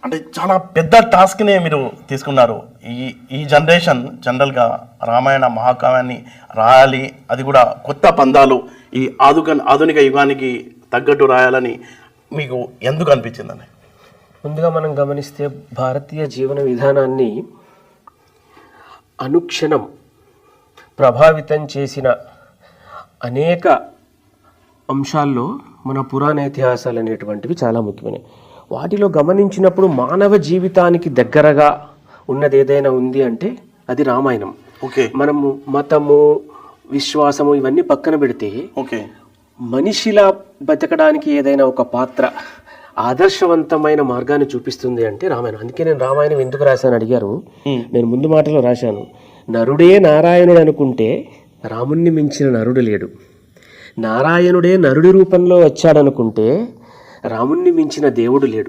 అంటే చాలా పెద్ద టాస్క్నే మీరు తీసుకున్నారు. ఈ జనరేషన్ జనరల్గా రామాయణ మహాకావ్యాన్ని రాయాలి, అది కూడా కొత్త పందాలు ఈ ఆధునిక యుగానికి తగ్గట్టు రాయాలని మీకు ఎందుకు అనిపించిందని? ముందుగా మనం గమనిస్తే భారతీయ జీవన విధానాన్ని అనుక్షణం ప్రభావితం చేసిన అనేక అంశాల్లో మన పురాణ ఇతిహాసాలు అనేటువంటివి చాలా ముఖ్యమైనవి. వాటిలో గమనించినప్పుడు మానవ జీవితానికి దగ్గరగా ఉన్నది ఏదైనా ఉంది అంటే అది రామాయణం. ఓకే, మనము మతము, విశ్వాసము ఇవన్నీ పక్కన పెడితే ఓకే, మనిషిలా బతకడానికి ఏదైనా ఒక పాత్ర ఆదర్శవంతమైన మార్గాన్ని చూపిస్తుంది అంటే రామాయణం. అందుకే నేను రామాయణం ఎందుకు రాశాను అడిగారు. నేను ముందు మాటలో రాశాను, నరుడే నారాయణుడు అనుకుంటే రాముణ్ణి మించిన నరుడు లేడు, నారాయణుడే నరుడి రూపంలో వచ్చాడనుకుంటే రాముణ్ణి మించిన దేవుడు లేడు.